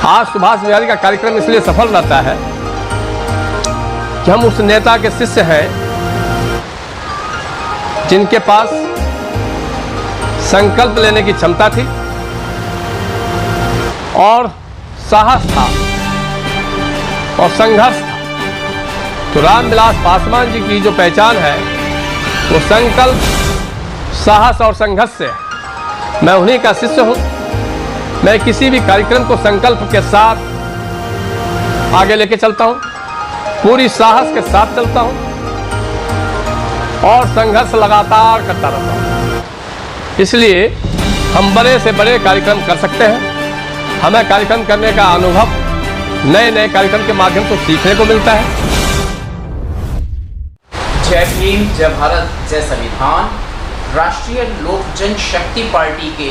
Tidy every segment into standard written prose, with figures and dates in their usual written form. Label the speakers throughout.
Speaker 1: आज सुभाष बिहारी का कार्यक्रम इसलिए सफल रहता है कि हम उस नेता के शिष्य हैं जिनके पास संकल्प लेने की क्षमता थी और साहस था और संघर्ष था। तो रामविलास पासवान जी की जो पहचान है वो संकल्प, साहस और संघर्ष से है। मैं उन्हीं का शिष्य हूँ। मैं किसी भी कार्यक्रम को संकल्प के साथ आगे लेके चलता हूँ, पूरी साहस के साथ चलता हूँ और संघर्ष लगातार करता रहता हूँ। इसलिए हम बड़े से बड़े कार्यक्रम कर सकते हैं। हमें कार्यक्रम करने का अनुभव नए नए कार्यक्रम के माध्यम से सीखने को मिलता है।
Speaker 2: जय भीम, जय भारत, जय संविधान। राष्ट्रीय लोक जनशक्ति पार्टी के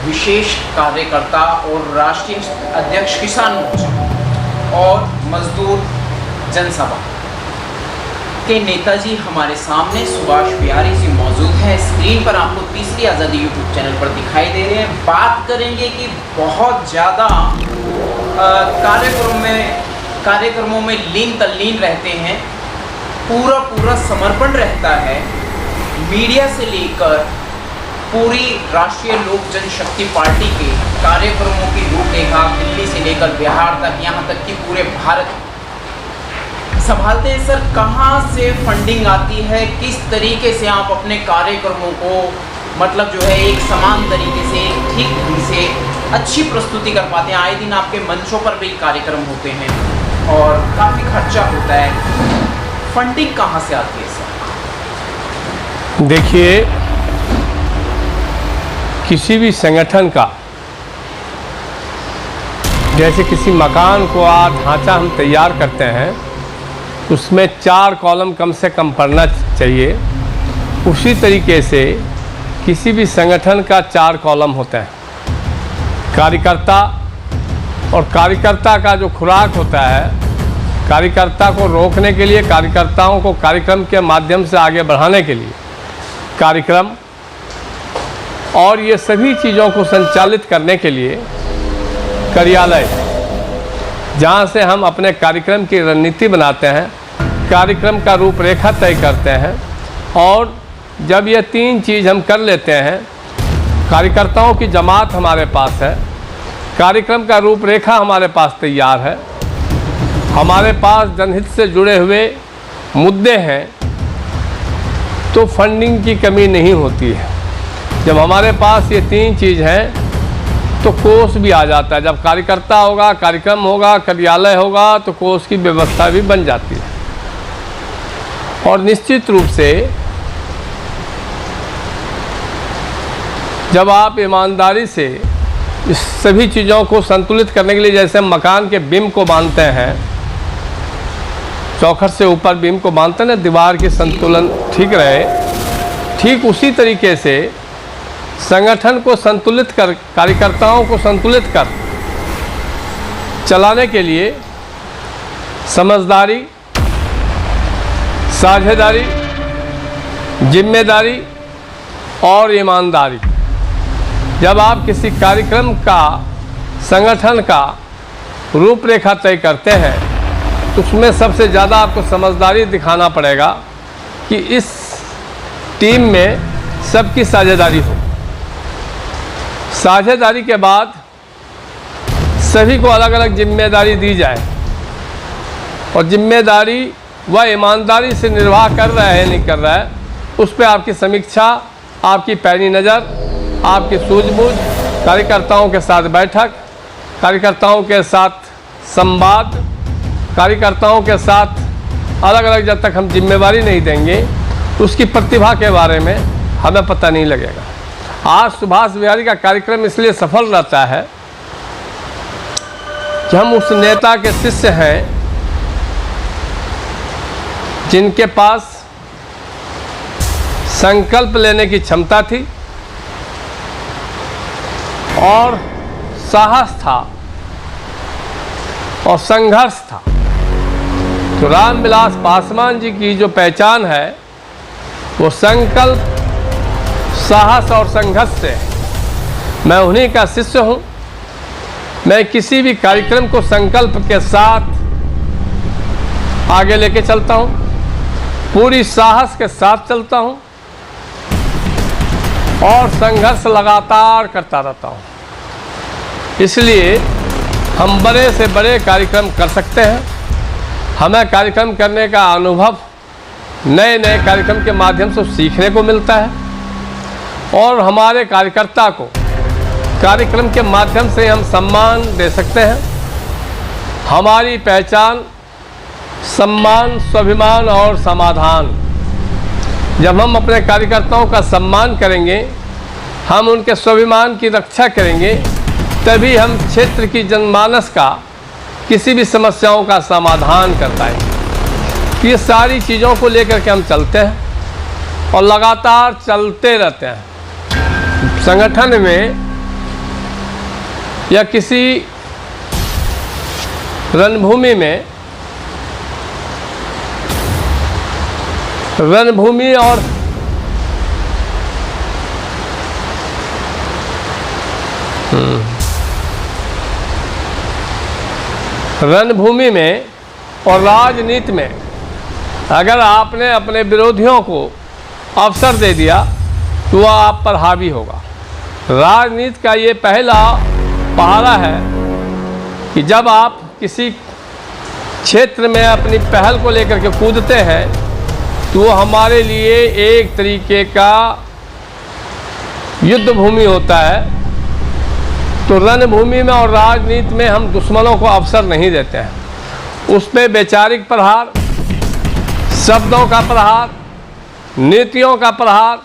Speaker 2: विशेष कार्यकर्ता और राष्ट्रीय अध्यक्ष किसान मोर्चा और मजदूर जनसभा के नेताजी हमारे सामने सुभाष बिहारी जी मौजूद हैं। स्क्रीन पर आपको तीसरी आज़ादी यूट्यूब चैनल पर दिखाई दे रहे हैं। बात करेंगे कि बहुत ज़्यादा कार्यक्रमों में लीन तल्लीन रहते हैं, पूरा समर्पण रहता है। मीडिया से लेकर पूरी राष्ट्रीय लोक जनशक्ति पार्टी के कार्यक्रमों की रूपरेखा दिल्ली से लेकर बिहार तक, यहाँ तक कि पूरे भारत संभालते हैं। सर, कहाँ से फंडिंग आती है? किस तरीके से आप अपने कार्यक्रमों को मतलब जो है एक समान तरीके से, ठीक ढंग से अच्छी प्रस्तुति कर पाते हैं? आए दिन आपके मंचों पर भी कार्यक्रम होते हैं और काफ़ी खर्चा होता है। फंडिंग कहाँ से आती है सर?
Speaker 1: देखिए, किसी भी संगठन का, जैसे किसी मकान को ढांचा हम तैयार करते हैं, उसमें 4 कॉलम कम से कम पड़ना चाहिए। उसी तरीके से किसी भी संगठन का 4 कॉलम होते हैं। कार्यकर्ता, और कार्यकर्ता का जो खुराक होता है, कार्यकर्ता को रोकने के लिए, कार्यकर्ताओं को कार्यक्रम के माध्यम से आगे बढ़ाने के लिए कार्यक्रम, और ये सभी चीज़ों को संचालित करने के लिए कार्यालय, जहाँ से हम अपने कार्यक्रम की रणनीति बनाते हैं, कार्यक्रम का रूपरेखा तय करते हैं। और जब ये 3 चीज़ हम कर लेते हैं, कार्यकर्ताओं की जमात हमारे पास है, कार्यक्रम का रूपरेखा हमारे पास तैयार है, हमारे पास जनहित से जुड़े हुए मुद्दे हैं, तो फंडिंग की कमी नहीं होती है। जब हमारे पास ये 3 चीज़ हैं तो कोष भी आ जाता है। जब कार्यकर्ता होगा, कार्यक्रम होगा, कार्यालय होगा, तो कोष की व्यवस्था भी बन जाती है। और निश्चित रूप से जब आप ईमानदारी से इस सभी चीज़ों को संतुलित करने के लिए, जैसे मकान के बीम को बांधते हैं, चौखट से ऊपर बीम को बांधते हैं ना, दीवार की संतुलन ठीक रहे, ठीक उसी तरीके से संगठन को संतुलित कर, कार्यकर्ताओं को संतुलित कर चलाने के लिए समझदारी, साझेदारी, जिम्मेदारी और ईमानदारी। जब आप किसी कार्यक्रम का, संगठन का रूपरेखा तय करते हैं, तो उसमें सबसे ज़्यादा आपको समझदारी दिखाना पड़ेगा कि इस टीम में सबकी साझेदारी हो। साझेदारी के बाद सभी को अलग अलग जिम्मेदारी दी जाए, और जिम्मेदारी व ईमानदारी से निर्वाह कर रहा है नहीं कर रहा है, उस पर आपकी समीक्षा, आपकी पैनी नज़र, आपकी सूझबूझ, कार्यकर्ताओं के साथ बैठक, कार्यकर्ताओं के साथ संवाद, कार्यकर्ताओं के साथ अलग अलग, जब तक हम जिम्मेवारी नहीं देंगे, उसकी प्रतिभा के बारे में हमें पता नहीं लगेगा। आज सुभाष बिहारी का कार्यक्रम इसलिए सफल रहता है कि हम उस नेता के शिष्य हैं जिनके पास संकल्प लेने की क्षमता थी और साहस था और संघर्ष था। तो रामविलास पासवान जी की जो पहचान है वो संकल्प, साहस और संघर्ष से। मैं उन्हीं का शिष्य हूँ मैं किसी भी कार्यक्रम को संकल्प के साथ आगे लेके चलता हूँ, पूरी साहस के साथ चलता हूँ और संघर्ष लगातार करता रहता हूँ। इसलिए हम बड़े से बड़े कार्यक्रम कर सकते हैं। हमें कार्यक्रम करने का अनुभव नए नए कार्यक्रम के माध्यम से सीखने को मिलता है और हमारे कार्यकर्ता को कार्यक्रम के माध्यम से हम सम्मान दे सकते हैं। हमारी पहचान सम्मान, स्वाभिमान और समाधान। जब हम अपने कार्यकर्ताओं का सम्मान करेंगे, हम उनके स्वाभिमान की रक्षा करेंगे, तभी हम क्षेत्र की जनमानस का किसी भी समस्याओं का समाधान कर पाएंगे। ये सारी चीज़ों को लेकर के हम चलते हैं और लगातार चलते रहते हैं। संगठन में या किसी रणभूमि में, रणभूमि और रणभूमि में और राजनीति में अगर आपने अपने विरोधियों को अवसर दे दिया तो वह आप पर हावी होगा। राजनीति का ये पहला पहरा है कि जब आप किसी क्षेत्र में अपनी पहल को लेकर के कूदते हैं तो वो हमारे लिए एक तरीके का युद्ध भूमि होता है। तो रणभूमि में और राजनीति में हम दुश्मनों को अवसर नहीं देते हैं। उसमें वैचारिक प्रहार, शब्दों का प्रहार, नीतियों का प्रहार,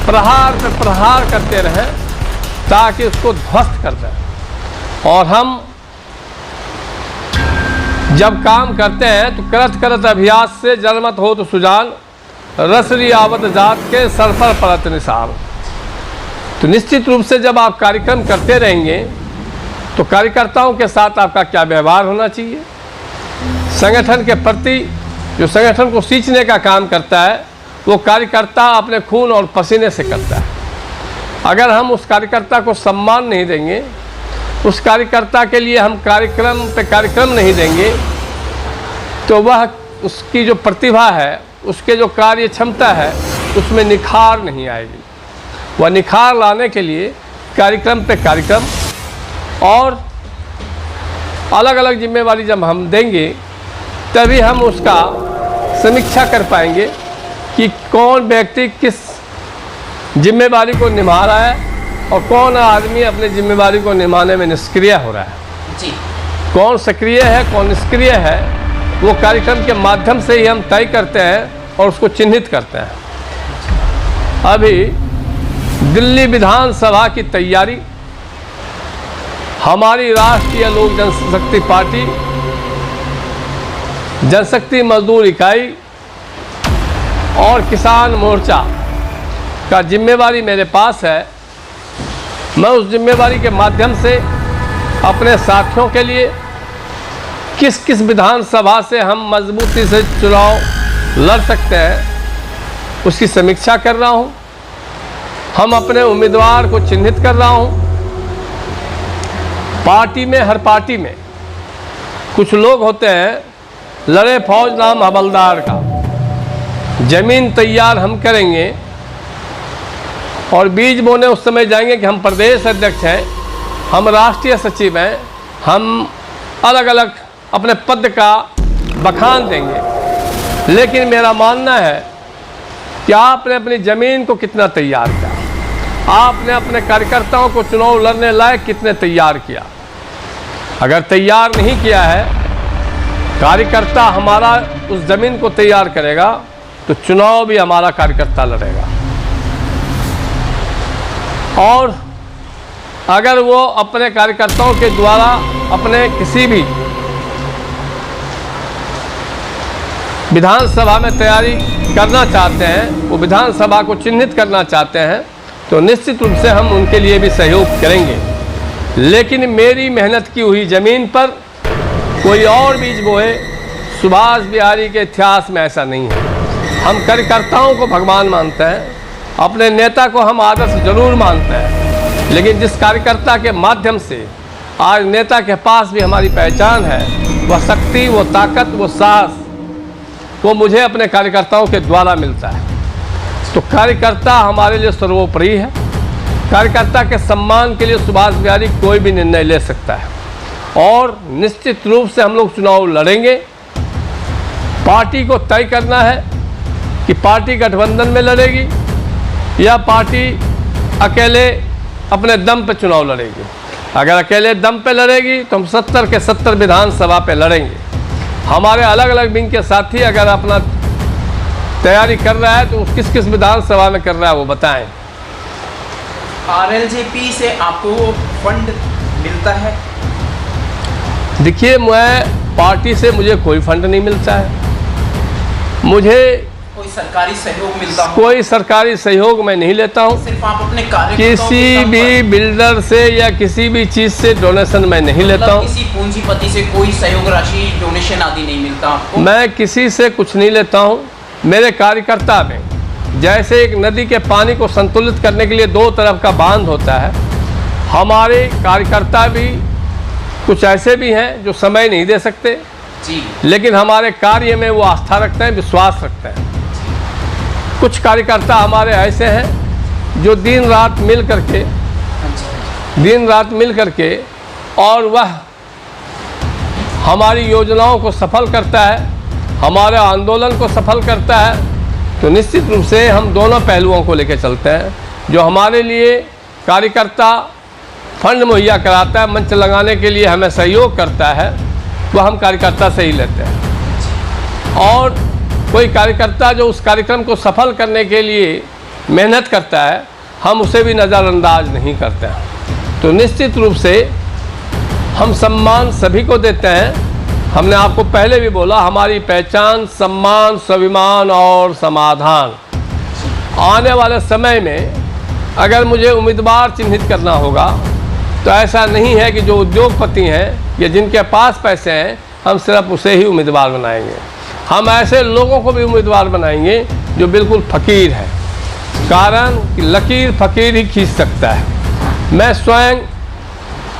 Speaker 1: प्रहार पर प्रहार करते रहें ताकि उसको ध्वस्त कर दें। और हम जब काम करते हैं तो करत करत अभ्यास से जनमत हो तो सुजान, रसरी आवत जात के सर पर परत निसार। तो निश्चित रूप से जब आप कार्यक्रम करते रहेंगे तो कार्यकर्ताओं के साथ आपका क्या व्यवहार होना चाहिए, संगठन के प्रति जो संगठन को सींचने का काम करता है वो कार्यकर्ता अपने खून और पसीने से करता है। अगर हम उस कार्यकर्ता को सम्मान नहीं देंगे, उस कार्यकर्ता के लिए हम कार्यक्रम पे कार्यक्रम नहीं देंगे, तो वह उसकी जो प्रतिभा है, उसके जो कार्य क्षमता है, उसमें निखार नहीं आएगी। वह निखार लाने के लिए कार्यक्रम पे कार्यक्रम और अलग अलग जिम्मेवारी जब हम देंगे तभी हम उसका समीक्षा कर पाएंगे कि कौन व्यक्ति किस जिम्मेवारी को निभा रहा है और कौन आदमी अपनी जिम्मेवारी को निभाने में निष्क्रिय हो रहा है
Speaker 2: जी।
Speaker 1: कौन सक्रिय है, कौन निष्क्रिय है, वो कार्यक्रम के माध्यम से ही हम तय करते हैं और उसको चिन्हित करते हैं। अभी दिल्ली विधानसभा की तैयारी हमारी राष्ट्रीय लोक जनशक्ति पार्टी, जनशक्ति मजदूर इकाई और किसान मोर्चा का जिम्मेवारी मेरे पास है। मैं उस जिम्मेवारी के माध्यम से अपने साथियों के लिए किस किस विधानसभा से हम मजबूती से चुनाव लड़ सकते हैं उसकी समीक्षा कर रहा हूं। हम अपने उम्मीदवार को चिन्हित कर रहा हूं। पार्टी में, हर पार्टी में कुछ लोग होते हैं, लड़े फौज नाम हवलदार का। जमीन तैयार हम करेंगे और बीज बोने उस समय जाएंगे कि हम प्रदेश अध्यक्ष हैं, हम राष्ट्रीय सचिव हैं, हम अलग अलग अपने पद का बखान देंगे। लेकिन मेरा मानना है कि आपने अपनी ज़मीन को कितना तैयार किया, आपने अपने कार्यकर्ताओं को चुनाव लड़ने लायक कितने तैयार किया। अगर तैयार नहीं किया है, कार्यकर्ता हमारा उस ज़मीन को तैयार करेगा तो चुनाव भी हमारा कार्यकर्ता लड़ेगा। और अगर वो अपने कार्यकर्ताओं के द्वारा अपने किसी भी विधानसभा में तैयारी करना चाहते हैं, वो विधानसभा को चिन्हित करना चाहते हैं, तो निश्चित रूप से हम उनके लिए भी सहयोग करेंगे। लेकिन मेरी मेहनत की हुई ज़मीन पर कोई और बीज बोए, सुभाष बिहारी के इतिहास में ऐसा नहीं है। हम कार्यकर्ताओं को भगवान मानते हैं, अपने नेता को हम आदर्श जरूर मानते हैं, लेकिन जिस कार्यकर्ता के माध्यम से आज नेता के पास भी हमारी पहचान है, वह शक्ति, वो ताकत, वो साहस, वो मुझे अपने कार्यकर्ताओं के द्वारा मिलता है। तो कार्यकर्ता हमारे लिए सर्वोपरि है। कार्यकर्ता के सम्मान के लिए सुभाष बिहारी कोई भी निर्णय ले सकता है और निश्चित रूप से हम लोग चुनाव लड़ेंगे। पार्टी को तय करना है कि पार्टी गठबंधन में लड़ेगी या पार्टी अकेले अपने दम पे चुनाव लड़ेगी। अगर अकेले दम पे लड़ेगी तो हम 70 के 70 विधानसभा पे लड़ेंगे। हमारे अलग अलग विंग के साथी अगर अपना तैयारी कर रहा है तो किस किस विधानसभा में कर रहा है वो बताएं।
Speaker 2: आरएलजेपी से आपको फंड मिलता है?
Speaker 1: देखिए, मैं पार्टी से मुझे कोई फंड नहीं मिलता है। मुझे
Speaker 2: कोई सरकारी सहयोग मिलता हो?
Speaker 1: कोई सरकारी सहयोग मैं नहीं लेता हूँ।
Speaker 2: सिर्फ आप अपने कार्यकर्ताओं
Speaker 1: किसी भी बिल्डर से या किसी भी चीज़ से डोनेशन मैं नहीं लेता हूँ।
Speaker 2: किसी पूंजीपति से कोई सहयोग राशि, डोनेशन आदि नहीं मिलता आपको?
Speaker 1: मैं किसी से कुछ नहीं लेता हूँ। मेरे कार्यकर्ता में जैसे एक नदी के पानी को संतुलित करने के लिए दो तरफ का बांध होता है, हमारे कार्यकर्ता भी कुछ ऐसे भी हैं जो समय नहीं दे सकते
Speaker 2: जी,
Speaker 1: लेकिन हमारे कार्य में वो आस्था रखते हैं, विश्वास रखते हैं। कुछ कार्यकर्ता हमारे ऐसे हैं जो दिन रात मिल करके और वह हमारी योजनाओं को सफल करता है, हमारे आंदोलन को सफल करता है। तो निश्चित रूप से हम दोनों पहलुओं को लेकर चलते हैं। जो हमारे लिए कार्यकर्ता फंड मुहैया कराता है, मंच लगाने के लिए हमें सहयोग करता है, वह हम कार्यकर्ता से ही लेते हैं। और कोई कार्यकर्ता जो उस कार्यक्रम को सफल करने के लिए मेहनत करता है, हम उसे भी नज़रअंदाज नहीं करते हैं। तो निश्चित रूप से हम सम्मान सभी को देते हैं। हमने आपको पहले भी बोला, हमारी पहचान सम्मान, स्वाभिमान और समाधान। आने वाले समय में अगर मुझे उम्मीदवार चिन्हित करना होगा तो ऐसा नहीं है कि जो उद्योगपति हैं या जिनके पास पैसे हैं हम सिर्फ उसे ही उम्मीदवार बनाएंगे। हम ऐसे लोगों को भी उम्मीदवार बनाएंगे जो बिल्कुल फ़कीर है। कारण कि लकीर फ़कीर ही खींच सकता है। मैं स्वयं,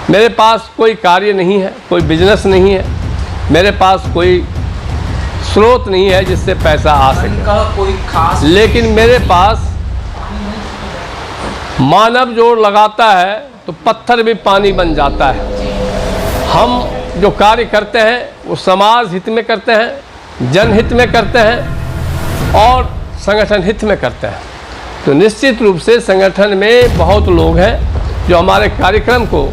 Speaker 1: मेरे पास कोई कार्य नहीं है, कोई बिजनेस नहीं है, मेरे पास कोई स्रोत नहीं है जिससे पैसा आ सके,
Speaker 2: कोई खास,
Speaker 1: लेकिन मेरे पास मानव जोर लगाता है तो पत्थर भी पानी बन जाता है। हम जो कार्य करते हैं वो समाज हित में करते हैं, जनहित में करते हैं और संगठन हित में करते हैं। तो निश्चित रूप से संगठन में बहुत लोग हैं जो हमारे कार्यक्रम को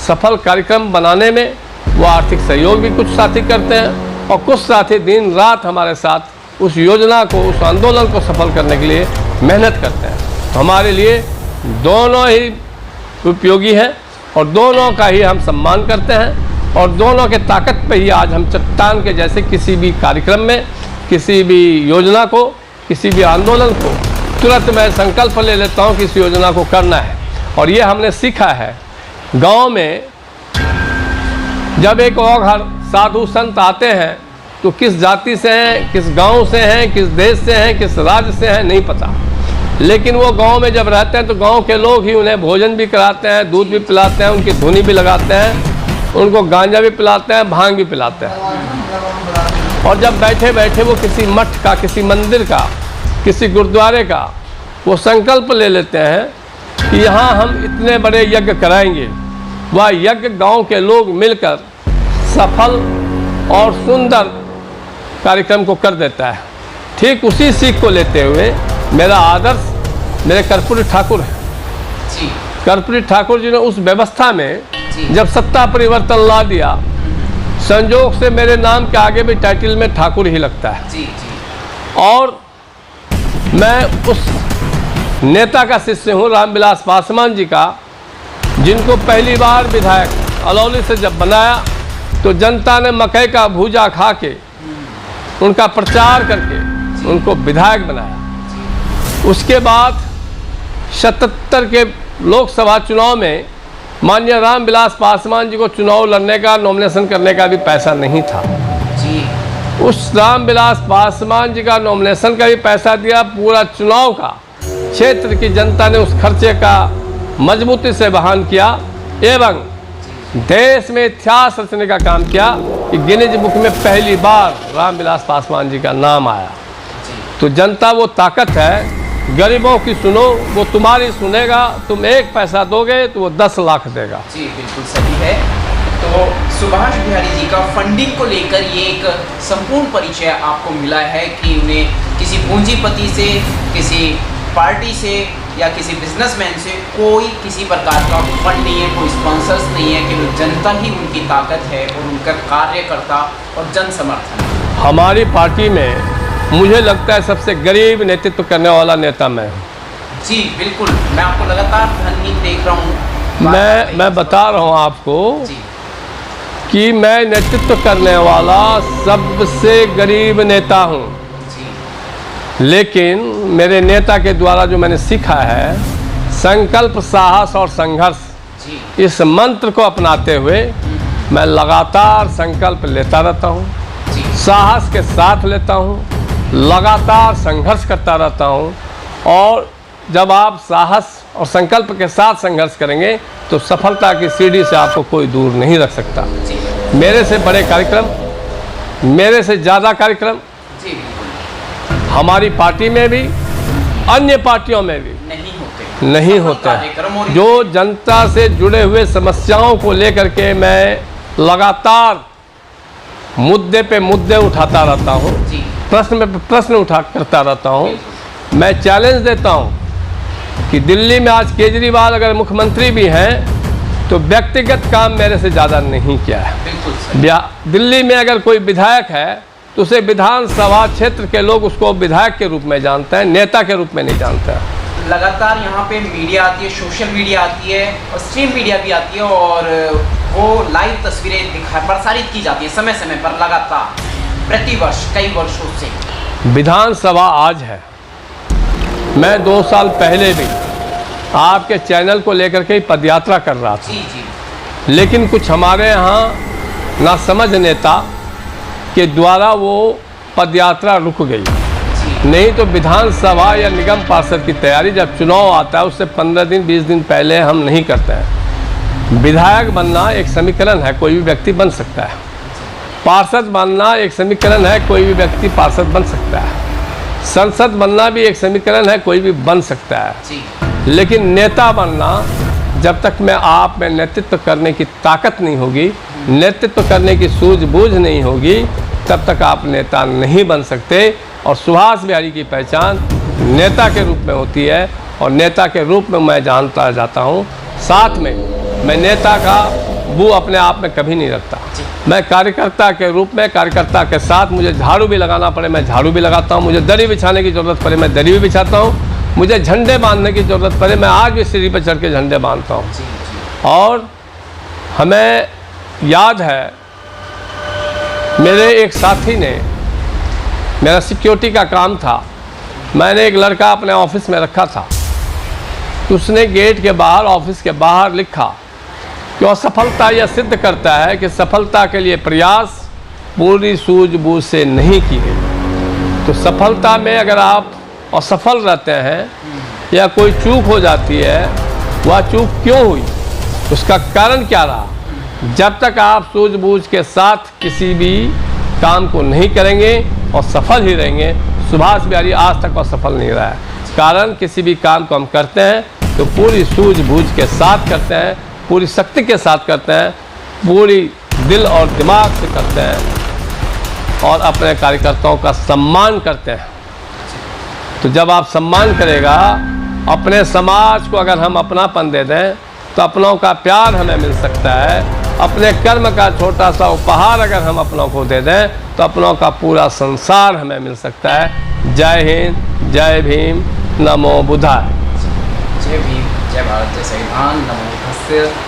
Speaker 1: सफल कार्यक्रम बनाने में वो आर्थिक सहयोग भी कुछ साथी करते हैं और कुछ साथी दिन रात हमारे साथ उस योजना को, उस आंदोलन को सफल करने के लिए मेहनत करते हैं। तो हमारे लिए दोनों ही उपयोगी हैं और दोनों का ही हम सम्मान करते हैं और दोनों के ताकत पे ही आज हम चट्टान के जैसे किसी भी कार्यक्रम में, किसी भी योजना को, किसी भी आंदोलन को तुरंत मैं संकल्प ले लेता हूँ कि इस योजना को करना है। और ये हमने सीखा है। गांव में जब एक और घर साधु संत आते हैं तो किस जाति से हैं, किस गांव से हैं, किस देश से हैं, किस राज्य से हैं, नहीं पता। लेकिन वो गांव में जब रहते हैं तो गांव के लोग ही उन्हें भोजन भी कराते हैं, दूध भी पिलाते हैं, उनकी धुनी भी लगाते हैं, उनको गांजा भी पिलाते हैं, भांग भी पिलाते हैं। और जब बैठे बैठे वो किसी मठ का, किसी मंदिर का, किसी गुरुद्वारे का वो संकल्प ले लेते हैं कि यहाँ हम इतने बड़े यज्ञ कराएंगे, वह यज्ञ गांव के लोग मिलकर सफल और सुंदर कार्यक्रम को कर देता है। ठीक उसी सीख को लेते हुए मेरा आदर्श मेरे कर्पूरी ठाकुर है। कर्पूरी ठाकुर जी ने उस व्यवस्था में जब सत्ता परिवर्तन ला दिया, संजोग से मेरे नाम के आगे भी टाइटल में ठाकुर ही लगता है। और मैं उस नेता का शिष्य हूँ, रामविलास पासवान जी का, जिनको पहली बार विधायक अलौली से जब बनाया तो जनता ने मकई का भूजा खा के उनका प्रचार करके उनको विधायक बनाया। उसके बाद 77 के लोकसभा चुनाव में माननीय रामविलास पासवान जी को चुनाव लड़ने का, नॉमिनेशन करने का भी पैसा नहीं था। उस रामविलास पासवान जी का नॉमिनेशन का भी पैसा दिया, पूरा चुनाव का क्षेत्र की जनता ने उस खर्चे का मजबूती से वहन किया एवं देश में इतिहास रचने का काम किया कि गिनीज बुक में पहली बार रामविलास पासवान जी का नाम आया। तो जनता वो ताकत है, गरीबों की सुनो, वो तुम्हारी सुनेगा। तुम 1 पैसा दोगे तो वो 10 लाख देगा।
Speaker 2: जी बिल्कुल सही है। तो सुभाष बिहारी जी का फंडिंग को लेकर ये एक संपूर्ण परिचय आपको मिला है कि उन्हें किसी पूंजीपति से, किसी पार्टी से या किसी बिजनेसमैन से कोई किसी प्रकार का फंड नहीं है, कोई स्पॉन्सर्स नहीं है, केवल जनता ही उनकी ताकत है और उनका कार्यकर्ता और जन समर्थन है।
Speaker 1: हमारी पार्टी में मुझे लगता है सबसे गरीब नेतृत्व करने वाला नेता मैं हूँ।
Speaker 2: जी बिल्कुल, मैं आपको लगातार धनहीन देख रहा हूँ।
Speaker 1: मैं बता रहा हूँ आपको
Speaker 2: जी
Speaker 1: कि मैं नेतृत्व करने वाला सबसे गरीब नेता हूँ। लेकिन मेरे नेता के द्वारा जो मैंने सीखा है, संकल्प, साहस और संघर्ष, इस मंत्र को अपनाते हुए मैं लगातार संकल्प लेता रहता हूँ, साहस के साथ लेता हूँ, लगातार संघर्ष करता रहता हूँ। और जब आप साहस और संकल्प के साथ संघर्ष करेंगे तो सफलता की सीढ़ी से आपको कोई दूर नहीं रख सकता। मेरे से बड़े कार्यक्रम, मेरे से ज़्यादा कार्यक्रम हमारी पार्टी में भी, अन्य पार्टियों में भी नहीं होते। जो जनता से जुड़े हुए समस्याओं को लेकर के मैं लगातार मुद्दे पे मुद्दे उठाता रहता हूँ, प्रश्न पे प्रश्न करता रहता हूँ। मैं चैलेंज देता हूँ कि दिल्ली में आज केजरीवाल अगर मुख्यमंत्री भी हैं तो व्यक्तिगत काम मेरे से ज़्यादा नहीं किया है। दिल्ली में अगर कोई विधायक है तो उसे विधानसभा क्षेत्र के लोग उसको विधायक के रूप में जानते हैं, नेता के रूप में नहीं जानते हैं।
Speaker 2: लगातार यहाँ पे मीडिया आती है, सोशल मीडिया आती है और स्ट्रीम मीडिया भी आती है और वो लाइव तस्वीरें प्रसारित की जाती है समय समय पर, लगातार प्रतिवर्ष कई वर्षों से।
Speaker 1: विधानसभा आज है, मैं 2 साल पहले भी आपके चैनल को लेकर के पदयात्रा कर रहा था।
Speaker 2: जी।
Speaker 1: लेकिन कुछ हमारे यहाँ नासमझ नेता के द्वारा वो पदयात्रा रुक गई। नहीं तो विधानसभा या निगम पार्षद की तैयारी जब चुनाव आता है उससे 15 दिन 20 दिन पहले हम नहीं करते हैं। विधायक बनना एक समीकरण है, कोई भी व्यक्ति बन सकता है। पार्षद बनना एक समीकरण है, कोई भी व्यक्ति पार्षद बन सकता है। संसद बनना भी एक समीकरण है, कोई भी बन सकता है। लेकिन नेता बनना, जब तक मैं आप में नेतृत्व करने की ताकत नहीं होगी, नेतृत्व करने की सूझबूझ नहीं होगी, तब तक आप नेता नहीं बन सकते। और सुभाष बिहारी की पहचान नेता के रूप में होती है और नेता के रूप में मैं जानता जाता हूँ। साथ में मैं नेता का वो अपने आप में कभी नहीं रखता। मैं कार्यकर्ता के रूप में, कार्यकर्ता के साथ मुझे झाड़ू भी लगाना पड़े मैं झाड़ू भी लगाता हूँ, मुझे दरी बिछाने की ज़रूरत पड़े मैं दरी भी बिछाता हूँ, मुझे झंडे बांधने की ज़रूरत पड़े मैं आज भी सीढ़ी पर चढ़ के झंडे बांधता हूँ। और हमें याद है मेरे एक साथी ने, मेरा सिक्योरिटी का काम था, मैंने एक लड़का अपने ऑफिस में रखा था, उसने गेट के बाहर, ऑफिस के बाहर लिखा कि असफलता यह सिद्ध करता है कि सफलता के लिए प्रयास पूरी सूझबूझ से नहीं की गई। तो सफलता में अगर आप असफल रहते हैं या कोई चूक हो जाती है, वह चूक क्यों हुई, उसका कारण क्या रहा, जब तक आप सूझबूझ के साथ किसी भी काम को नहीं करेंगे और सफल ही रहेंगे। सुभाष बिहारी आज तक असफल नहीं रहा है। कारण किसी भी काम को हम करते हैं तो पूरी सूझबूझ के साथ करते हैं, पूरी शक्ति के साथ करते हैं, पूरी दिल और दिमाग से करते हैं और अपने कार्यकर्ताओं का सम्मान करते हैं। तो जब आप सम्मान करेगा, अपने समाज को अगर हम अपनापन दे दें तो अपनों का प्यार हमें मिल सकता है। अपने कर्म का छोटा सा उपहार अगर हम अपनों को दे दें तो अपनों का पूरा संसार हमें मिल सकता है। जय हिंद, जय भीम, नमो बुद्धाय।
Speaker 2: जय भीम, जय भारत, जय संविधान, नमो बुद्धाय।